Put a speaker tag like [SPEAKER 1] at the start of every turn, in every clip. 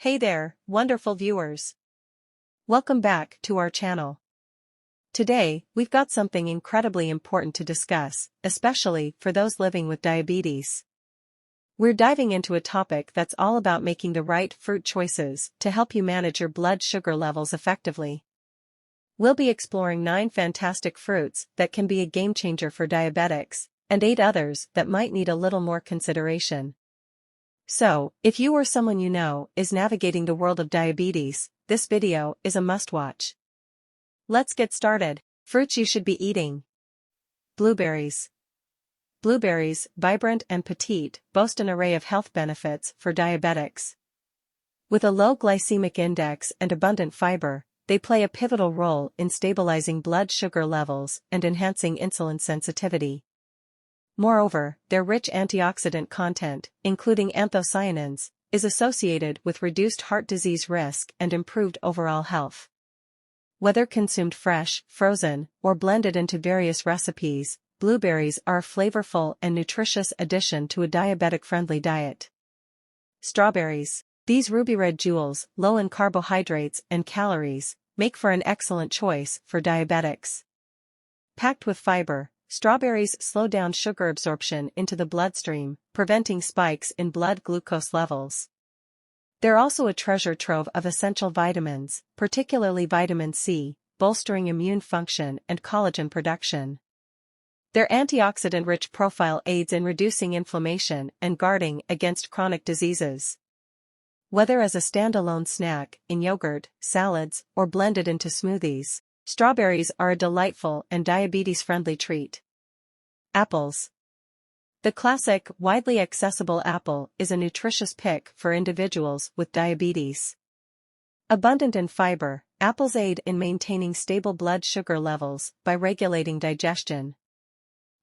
[SPEAKER 1] Hey there, wonderful viewers. Welcome back to our channel. Today, we've got something incredibly important to discuss, especially for those living with diabetes. We're diving into a topic that's all about making the right fruit choices to help you manage your blood sugar levels effectively. We'll be exploring 9 fantastic fruits that can be a game changer for diabetics, and 8 others that might need a little more consideration. So, if you or someone you know is navigating the world of diabetes, this video is a must-watch. Let's get started. Fruits you should be eating. Blueberries. Blueberries, vibrant and petite, boast an array of health benefits for diabetics. With a low glycemic index and abundant fiber, they play a pivotal role in stabilizing blood sugar levels and enhancing insulin sensitivity. Moreover, their rich antioxidant content, including anthocyanins, is associated with reduced heart disease risk and improved overall health. Whether consumed fresh, frozen, or blended into various recipes, blueberries are a flavorful and nutritious addition to a diabetic-friendly diet. Strawberries. These ruby red jewels, low in carbohydrates and calories, make for an excellent choice for diabetics. Packed with fiber, strawberries slow down sugar absorption into the bloodstream, preventing spikes in blood glucose levels. They're also a treasure trove of essential vitamins, particularly vitamin C, bolstering immune function and collagen production. Their antioxidant-rich profile aids in reducing inflammation and guarding against chronic diseases. Whether as a standalone snack, in yogurt, salads, or blended into smoothies, strawberries are a delightful and diabetes-friendly treat. Apples. The classic, widely accessible apple is a nutritious pick for individuals with diabetes. Abundant in fiber, apples aid in maintaining stable blood sugar levels by regulating digestion.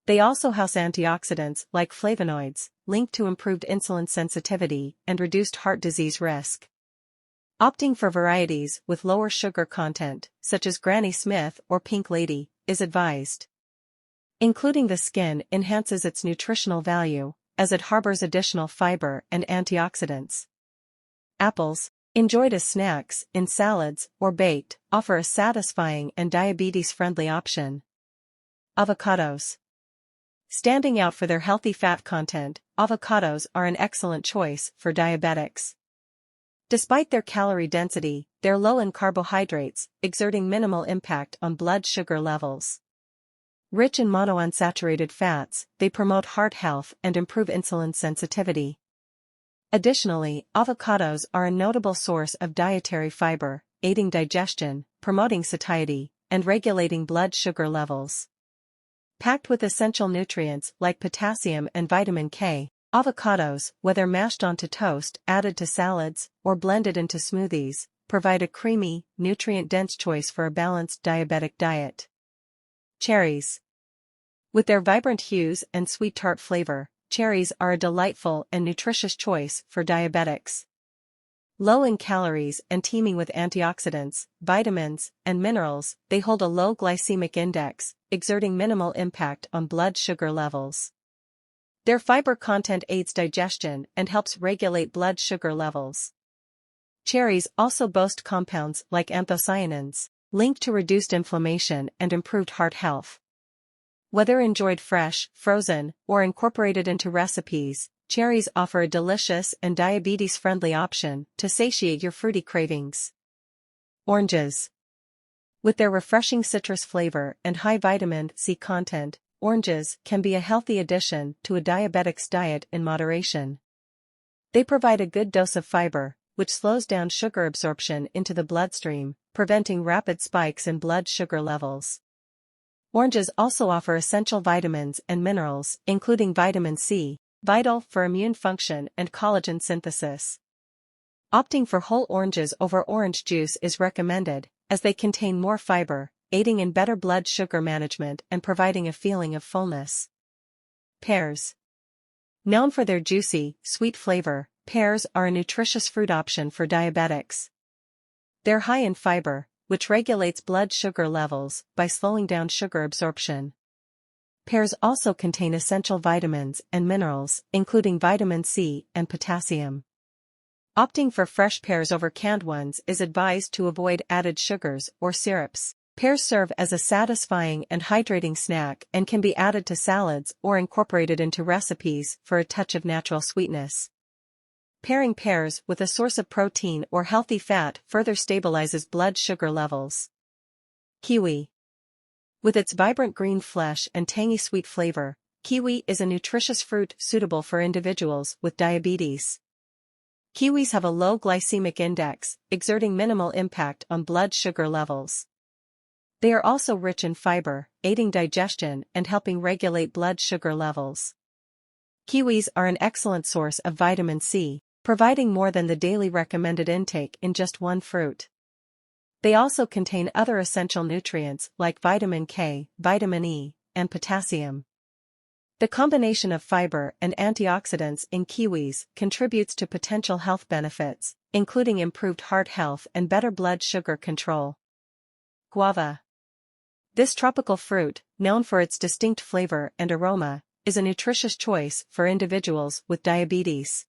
[SPEAKER 1] They also house antioxidants like flavonoids, linked to improved insulin sensitivity and reduced heart disease risk. Opting for varieties with lower sugar content, such as Granny Smith or Pink Lady, is advised. Including the skin enhances its nutritional value, as it harbors additional fiber and antioxidants. Apples, enjoyed as snacks, in salads, or baked, offer a satisfying and diabetes-friendly option. Avocados. Standing out for their healthy fat content, avocados are an excellent choice for diabetics. Despite their calorie density, they're low in carbohydrates, exerting minimal impact on blood sugar levels. Rich in monounsaturated fats, they promote heart health and improve insulin sensitivity. Additionally, avocados are a notable source of dietary fiber, aiding digestion, promoting satiety, and regulating blood sugar levels. Packed with essential nutrients like potassium and vitamin K, avocados, whether mashed onto toast, added to salads, or blended into smoothies, provide a creamy, nutrient-dense choice for a balanced diabetic diet. Cherries. With their vibrant hues and sweet tart flavor, cherries are a delightful and nutritious choice for diabetics. Low in calories and teeming with antioxidants, vitamins, and minerals, they hold a low glycemic index, exerting minimal impact on blood sugar levels. Their fiber content aids digestion and helps regulate blood sugar levels. Cherries also boast compounds like anthocyanins, linked to reduced inflammation and improved heart health. Whether enjoyed fresh, frozen, or incorporated into recipes, cherries offer a delicious and diabetes-friendly option to satiate your fruity cravings. Oranges. With their refreshing citrus flavor and high vitamin C content, oranges can be a healthy addition to a diabetic's diet in moderation. They provide a good dose of fiber, which slows down sugar absorption into the bloodstream, preventing rapid spikes in blood sugar levels. Oranges also offer essential vitamins and minerals, including vitamin C, vital for immune function and collagen synthesis. Opting for whole oranges over orange juice is recommended, as they contain more fiber, aiding in better blood sugar management and providing a feeling of fullness. Pears. Known for their juicy, sweet flavor, pears are a nutritious fruit option for diabetics. They're high in fiber, which regulates blood sugar levels by slowing down sugar absorption. Pears also contain essential vitamins and minerals, including vitamin C and potassium. Opting for fresh pears over canned ones is advised to avoid added sugars or syrups. Pears serve as a satisfying and hydrating snack and can be added to salads or incorporated into recipes for a touch of natural sweetness. Pairing pears with a source of protein or healthy fat further stabilizes blood sugar levels. Kiwi. With its vibrant green flesh and tangy sweet flavor, kiwi is a nutritious fruit suitable for individuals with diabetes. Kiwis have a low glycemic index, exerting minimal impact on blood sugar levels. They are also rich in fiber, aiding digestion and helping regulate blood sugar levels. Kiwis are an excellent source of vitamin C, providing more than the daily recommended intake in just one fruit. They also contain other essential nutrients like vitamin K, vitamin E, and potassium. The combination of fiber and antioxidants in kiwis contributes to potential health benefits, including improved heart health and better blood sugar control. Guava. This tropical fruit, known for its distinct flavor and aroma, is a nutritious choice for individuals with diabetes.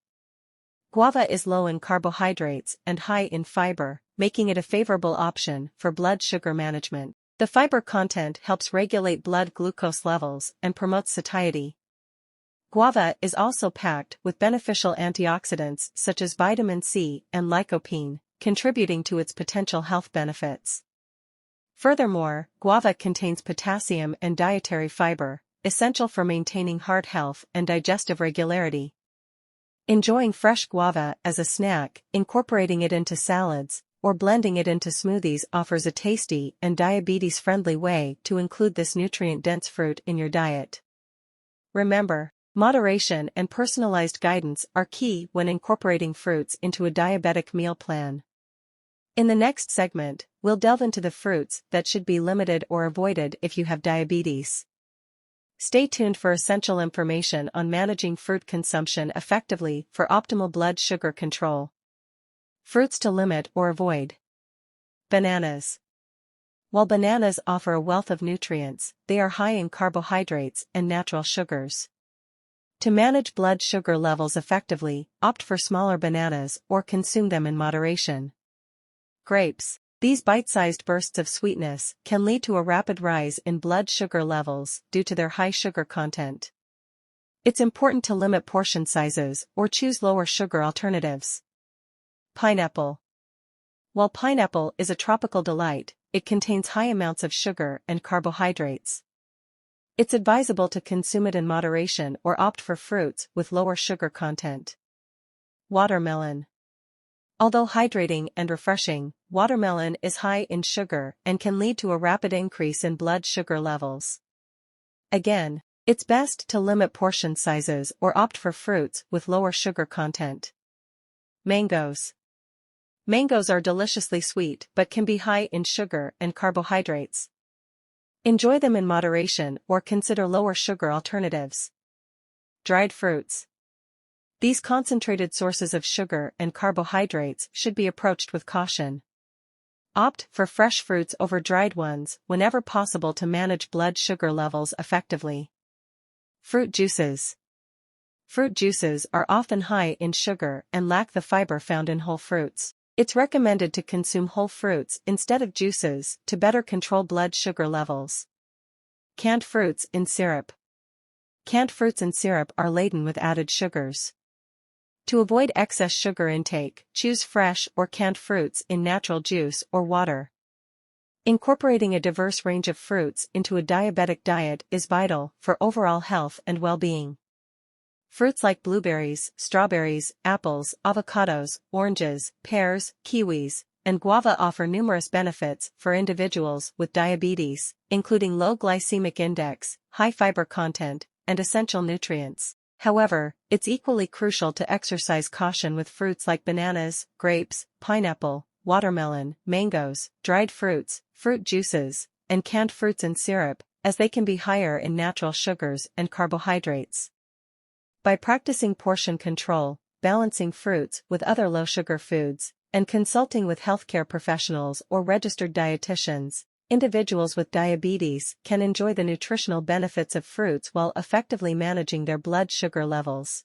[SPEAKER 1] Guava is low in carbohydrates and high in fiber, making it a favorable option for blood sugar management. The fiber content helps regulate blood glucose levels and promotes satiety. Guava is also packed with beneficial antioxidants such as vitamin C and lycopene, contributing to its potential health benefits. Furthermore, guava contains potassium and dietary fiber, essential for maintaining heart health and digestive regularity. Enjoying fresh guava as a snack, incorporating it into salads, or blending it into smoothies offers a tasty and diabetes-friendly way to include this nutrient-dense fruit in your diet. Remember, moderation and personalized guidance are key when incorporating fruits into a diabetic meal plan. In the next segment, we'll delve into the fruits that should be limited or avoided if you have diabetes. Stay tuned for essential information on managing fruit consumption effectively for optimal blood sugar control. Fruits to limit or avoid. Bananas. While bananas offer a wealth of nutrients, they are high in carbohydrates and natural sugars. To manage blood sugar levels effectively, opt for smaller bananas or consume them in moderation. Grapes. These bite-sized bursts of sweetness can lead to a rapid rise in blood sugar levels due to their high sugar content. It's important to limit portion sizes or choose lower sugar alternatives. Pineapple. While pineapple is a tropical delight, it contains high amounts of sugar and carbohydrates. It's advisable to consume it in moderation or opt for fruits with lower sugar content. Watermelon. Although hydrating and refreshing, watermelon is high in sugar and can lead to a rapid increase in blood sugar levels. Again, it's best to limit portion sizes or opt for fruits with lower sugar content. Mangoes. Mangoes are deliciously sweet but can be high in sugar and carbohydrates. Enjoy them in moderation or consider lower sugar alternatives. Dried fruits. These concentrated sources of sugar and carbohydrates should be approached with caution. Opt for fresh fruits over dried ones whenever possible to manage blood sugar levels effectively. Fruit juices. Fruit juices are often high in sugar and lack the fiber found in whole fruits. It's recommended to consume whole fruits instead of juices to better control blood sugar levels. Canned fruits in syrup. Canned fruits in syrup are laden with added sugars. To avoid excess sugar intake, choose fresh or canned fruits in natural juice or water. Incorporating a diverse range of fruits into a diabetic diet is vital for overall health and well-being. Fruits like blueberries, strawberries, apples, avocados, oranges, pears, kiwis, and guava offer numerous benefits for individuals with diabetes, including low glycemic index, high fiber content, and essential nutrients. However, it's equally crucial to exercise caution with fruits like bananas, grapes, pineapple, watermelon, mangoes, dried fruits, fruit juices, and canned fruits in syrup, as they can be higher in natural sugars and carbohydrates. By practicing portion control, balancing fruits with other low-sugar foods, and consulting with healthcare professionals or registered dietitians, individuals with diabetes can enjoy the nutritional benefits of fruits while effectively managing their blood sugar levels.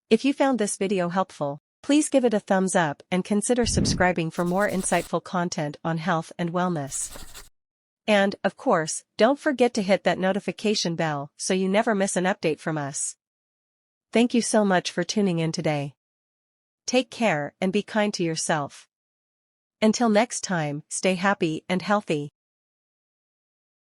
[SPEAKER 1] If you found this video helpful, Please give it a thumbs up and consider subscribing for more insightful content on health and wellness. And, of course, don't forget to hit that notification bell so you never miss an update from us. Thank you so much for tuning in today. Take care and be kind to yourself. Until next time, stay happy and healthy.